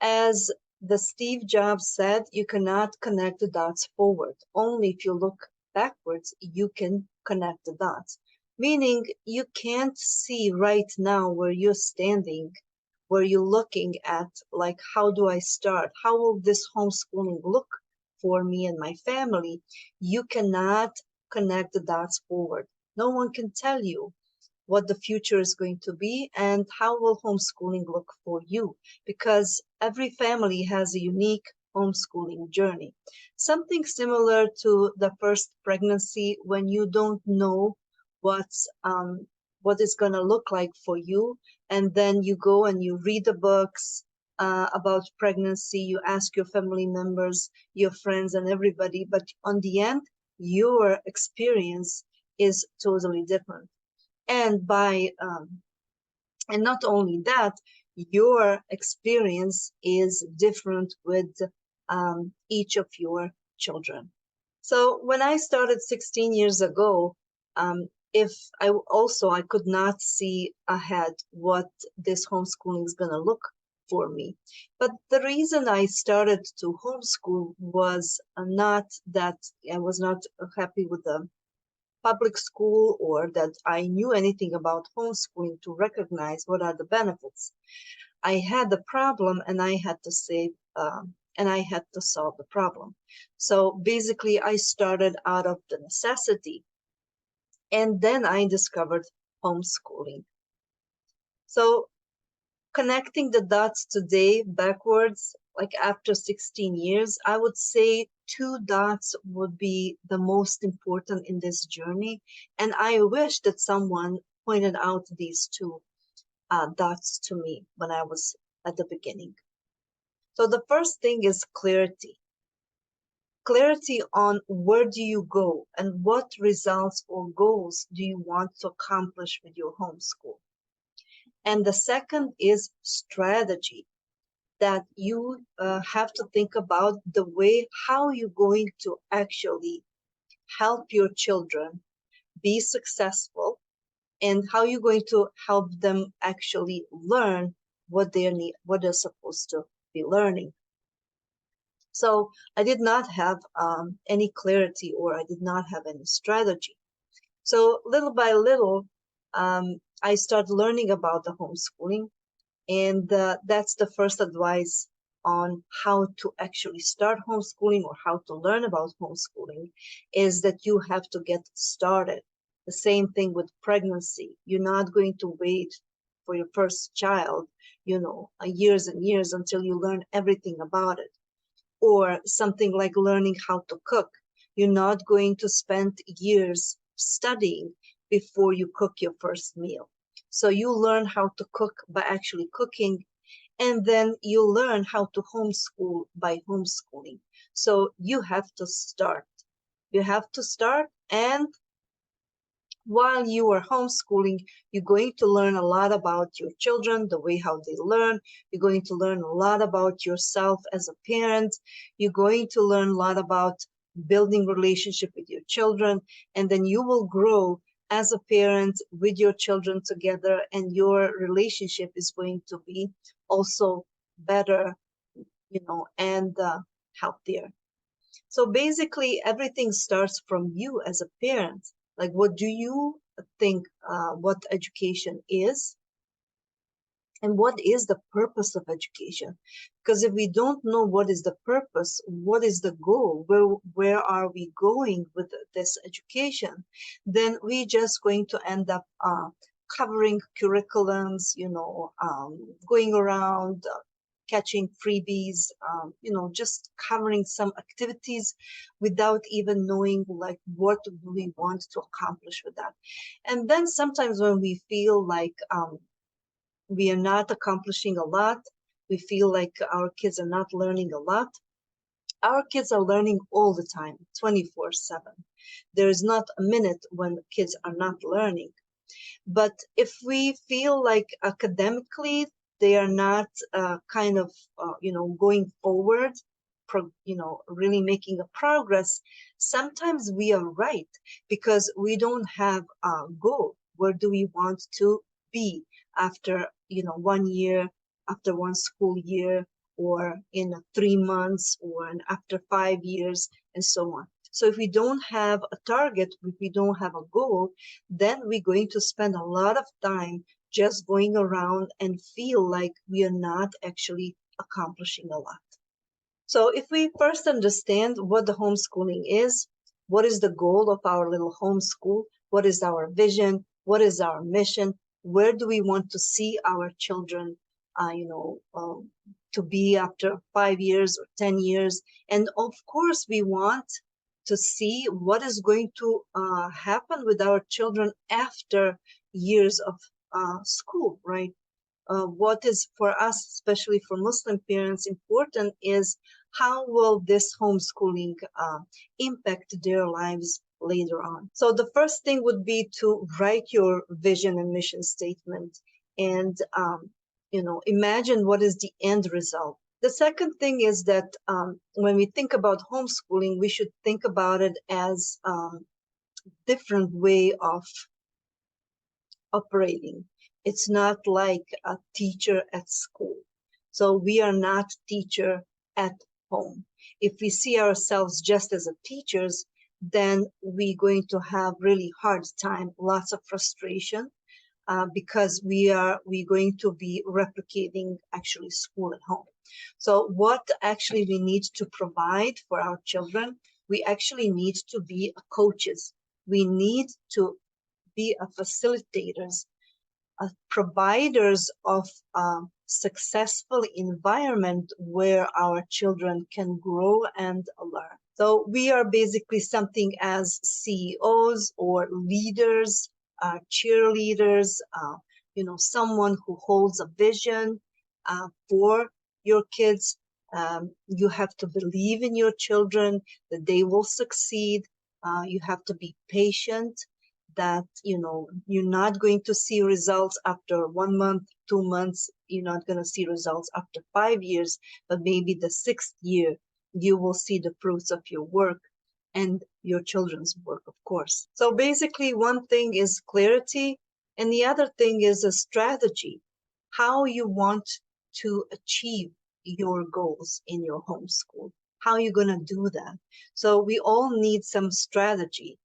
As the Steve Jobs said, you cannot connect the dots forward. Only if you look backwards, you can connect the dots. Meaning you can't see right now where you're standing, where you're looking at, like, how do I start? How will this homeschooling look for me and my family? You cannot connect the dots forward. No one can tell you what the future is going to be and how will homeschooling look for you, because every family has a unique homeschooling journey. Something similar to the first pregnancy, when you don't know what's what is going to look like for you, and then you go and you read the books about pregnancy, you ask your family members, your friends, and everybody, but on the end, your experience is totally different. And and not only that, your experience is different with each of your children. So when I started 16 years ago, if I could not see ahead what this homeschooling is going to look for me. But the reason I started to homeschool was not that I was not happy with the public school or that I knew anything about homeschooling to recognize what are the benefits. I had the problem and I had to solve the problem. So basically, I started out of the necessity, and then I discovered homeschooling. So connecting the dots today backwards, like after 16 years, I would say two dots would be the most important in this journey. And I wish that someone pointed out these two dots to me when I was at the beginning. So the first thing is clarity. Clarity on where do you go and what results or goals do you want to accomplish with your homeschool. And the second is strategy, that you have to think about the way how you're going to actually help your children be successful and how you're going to help them actually learn what they're supposed to be learning. So I did not have any clarity, or I did not have any strategy. So little by little, I started learning about the homeschooling. And that's the first advice on how to actually start homeschooling or how to learn about homeschooling, is that you have to get started. The same thing with pregnancy. You're not going to wait for your first child, years and years until you learn everything about it. Or something like learning how to cook. You're not going to spend years studying before you cook your first meal. So you learn how to cook by actually cooking, and then you learn how to homeschool by homeschooling. So you have to start. You have to start, and while you are homeschooling, you're going to learn a lot about your children, the way how they learn. You're going to learn a lot about yourself as a parent. You're going to learn a lot about building relationship with your children, and then you will grow as a parent with your children together, and your relationship is going to be also better, and healthier. So basically, everything starts from you as a parent. Like, what do you think what education is? And what is the purpose of education? Because if we don't know what is the purpose, what is the goal, where are we going with this education, then we're just going to end up covering curriculums, going around, catching freebies, just covering some activities without even knowing like what we want to accomplish with that. And then sometimes when we feel like we are not accomplishing a lot, we feel like our kids are not learning a lot. Our kids are learning all the time, 24/7. There is not a minute when kids are not learning. But if we feel like academically they are not going forward, really making a progress, sometimes we are right, because we don't have a goal. Where do we want to be after 1 year, after one school year, or in 3 months, or after 5 years, and so on. So if we don't have a target, if we don't have a goal, then we're going to spend a lot of time just going around and feel like we are not actually accomplishing a lot. So if we first understand what the homeschooling is, what is the goal of our little homeschool, what is our vision, what is our mission, where do we want to see our children, to be after 5 years or 10 years. And of course, we want to see what is going to happen with our children after years of school, right? What is for us, especially for Muslim parents, important is how will this homeschooling impact their lives later on. So the first thing would be to write your vision and mission statement and imagine what is the end result. The second thing is that when we think about homeschooling, we should think about it as different way of operating. It's not like a teacher at school. So we are not teacher at home. If we see ourselves just as a teachers, then we're going to have really hard time, lots of frustration, because we're going to be replicating actually school at home. So what actually we need to provide for our children, we actually need to be coaches. We need to be a facilitators, providers of a successful environment where our children can grow and learn. So we are basically something as CEOs or leaders, cheerleaders, someone who holds a vision for your kids. You have to believe in your children that they will succeed. You have to be patient, that you're not going to see results after 1 month, 2 months. You're not going to see results after 5 years, but maybe the 6th year you will see the fruits of your work and your children's work, of course. So basically, one thing is clarity, and the other thing is a strategy, how you want to achieve your goals in your homeschool. How are you going to do that? So we all need some strategy.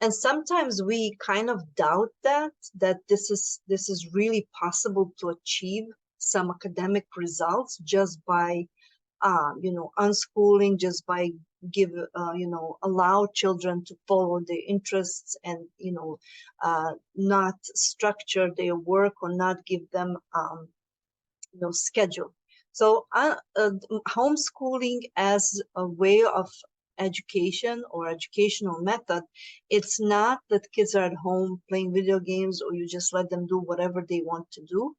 And sometimes we kind of doubt that this is really possible to achieve some academic results just by unschooling, just by allow children to follow their interests and not structure their work or not give them schedule. So homeschooling as a way of education or educational method, it's not that kids are at home playing video games or you just let them do whatever they want to do.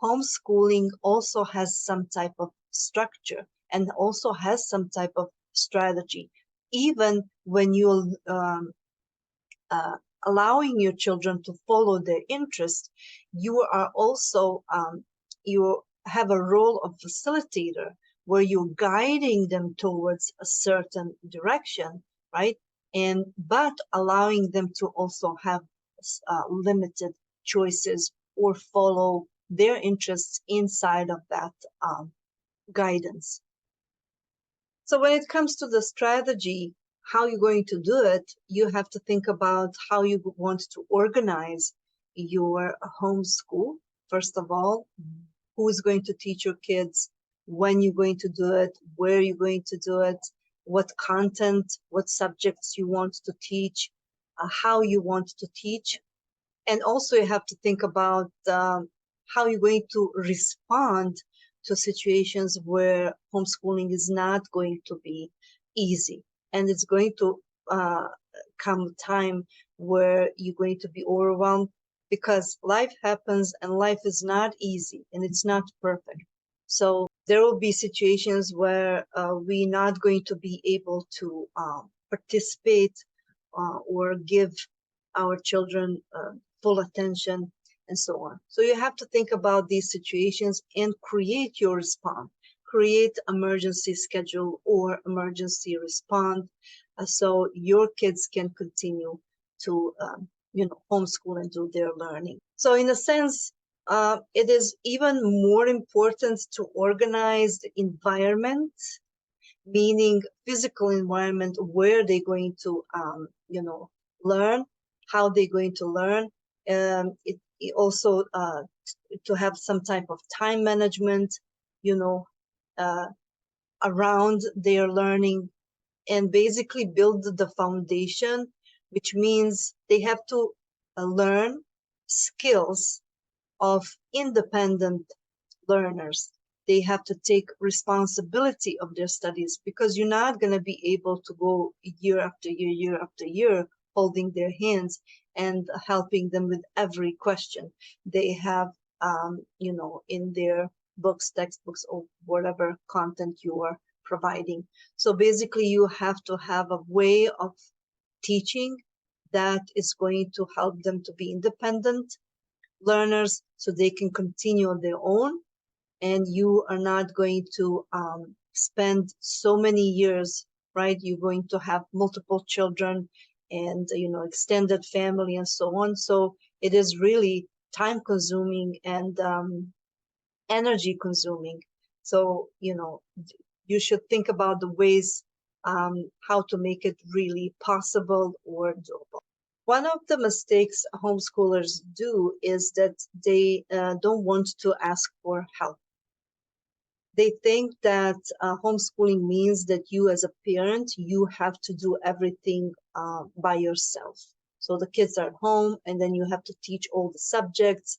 Homeschooling also has some type of structure and also has some type of strategy. Even when you're allowing your children to follow their interest, you are also you have a role of facilitator where you're guiding them towards a certain direction, right? But allowing them to also have limited choices or follow their interests inside of that guidance. So when it comes to the strategy, how you're going to do it, you have to think about how you want to organize your homeschool. First of all, who is going to teach your kids, when you're going to do it, where you're going to do it, what content, what subjects you want to teach, how you want to teach. And also you have to think about how you're going to respond to situations where homeschooling is not going to be easy. And it's going to come a time where you're going to be overwhelmed, because life happens and life is not easy and it's not perfect. So there will be situations where we're not going to be able to participate or give our children full attention and so on. So you have to think about these situations and create your response. Create emergency schedule or emergency response so your kids can continue to homeschool and do their learning. So in a sense, it is even more important to organize the environment, meaning physical environment where they're going to, learn, how they're going to learn. It also to have some type of time management, uh, around their learning, and basically build the foundation, which means they have to learn skills of independent learners. They have to take responsibility of their studies, because you're not going to be able to go year after year after year holding their hands and helping them with every question they have, in their books, textbooks, or whatever content you are providing. So basically, you have to have a way of teaching that is going to help them to be independent learners so they can continue on their own, and you are not going to spend so many years, right? You're going to have multiple children and, extended family and so on. So it is really time consuming and energy consuming. So, you should think about the ways how to make it really possible or doable. One of the mistakes homeschoolers do is that they don't want to ask for help. They think that homeschooling means that you as a parent, you have to do everything by yourself. So the kids are at home, and then you have to teach all the subjects,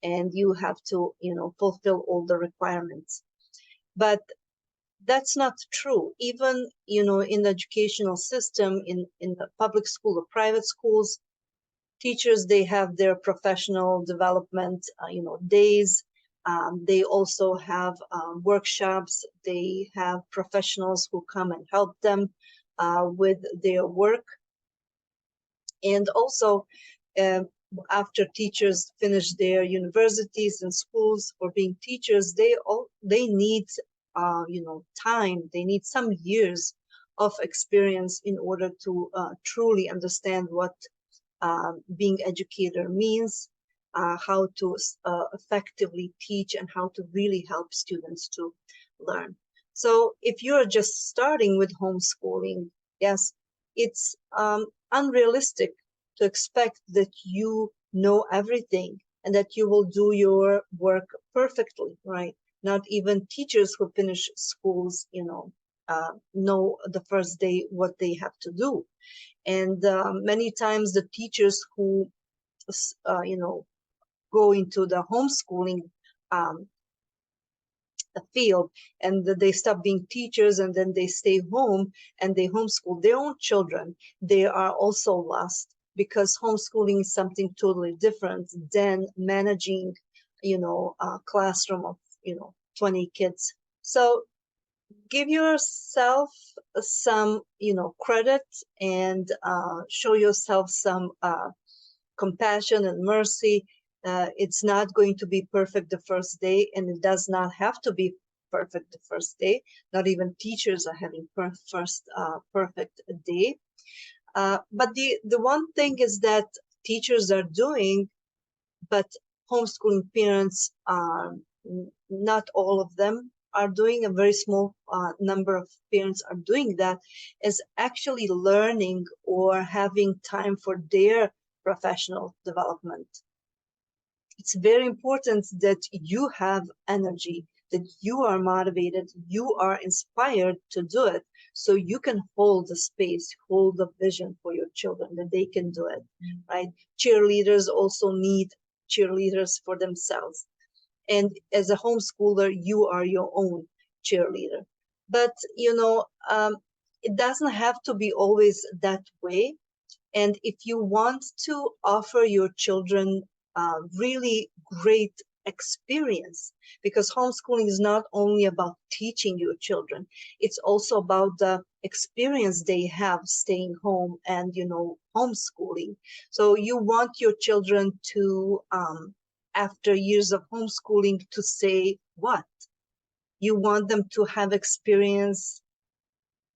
and you have to, fulfill all the requirements. But that's not true. Even, in the educational system, in the public school or private schools, teachers, they have their professional development, days. They also have workshops. They have professionals who come and help them with their work. And also, after teachers finish their universities and schools for being teachers, they need, time. They need some years of experience in order to truly understand what being educator means, how to effectively teach, and how to really help students to learn. So if you're just starting with homeschooling, yes, it's unrealistic to expect that you know everything and that you will do your work perfectly, right? Not even teachers who finish schools, know the first day what they have to do. And many times the teachers who, go into the homeschooling um, field, and they stop being teachers, and then they stay home and they homeschool their own children, they are also lost, because homeschooling is something totally different than managing, a classroom of, 20 kids. So give yourself some, credit, and show yourself some compassion and mercy. It's not going to be perfect the first day, and it does not have to be perfect the first day. Not even teachers are having perfect day. But the one thing is that teachers are doing, but homeschooling parents are not all of them are doing. A very small number of parents are doing that, is actually learning or having time for their professional development. It's very important that you have energy, that you are motivated, you are inspired to do it, so you can hold the space, hold the vision for your children, that they can do it, right? Cheerleaders also need cheerleaders for themselves. And as a homeschooler, you are your own cheerleader. But, it doesn't have to be always that way. And if you want to offer your children really great experience, because homeschooling is not only about teaching your children, it's also about the experience they have staying home and, homeschooling. So you want your children to, after years of homeschooling, to say what? You want them to have experience.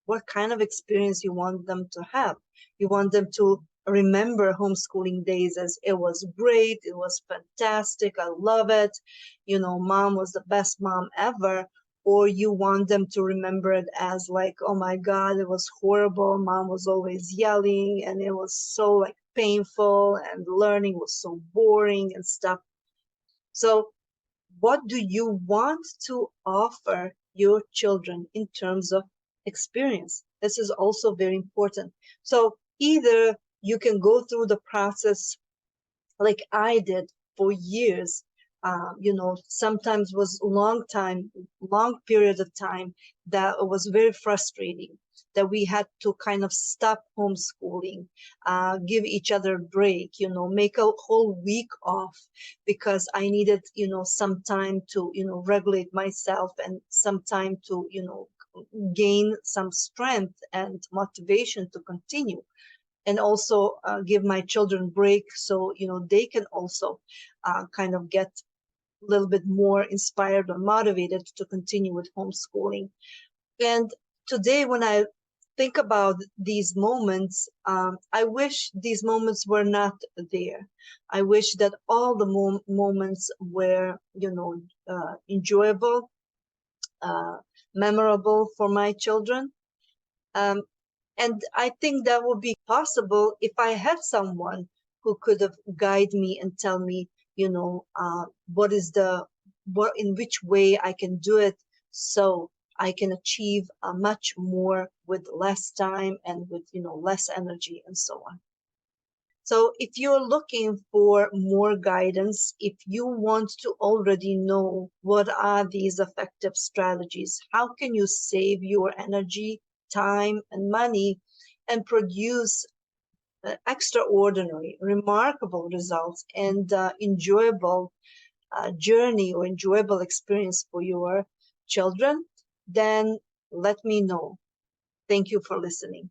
What kind of experience you want them to have? You want them to remember homeschooling days as it was great, it was fantastic, I love it, mom was the best mom ever, or you want them to remember it as like, oh my God, it was horrible, mom was always yelling and it was so like painful and learning was so boring and stuff. So what do you want to offer your children in terms of experience? This is also very important. So either you can go through the process like I did for years. Sometimes was long period of time that was very frustrating, that we had to kind of stop homeschooling, give each other a break, make a whole week off because I needed, some time to, regulate myself and some time to, gain some strength and motivation to continue, and also give my children break so they can also kind of get a little bit more inspired or motivated to continue with homeschooling. And today when I think about these moments, I wish these moments were not there. I wish that all the moments were enjoyable, uh, memorable for my children. um, and I think that would be possible if I had someone who could have guide me and tell me, what in which way I can do it so I can achieve much more with less time and with, less energy and so on. So if you're looking for more guidance, if you want to already know what are these effective strategies, how can you save your energy, time, and money and produce extraordinary, remarkable results and enjoyable journey or enjoyable experience for your children, then let me know. Thank you for listening.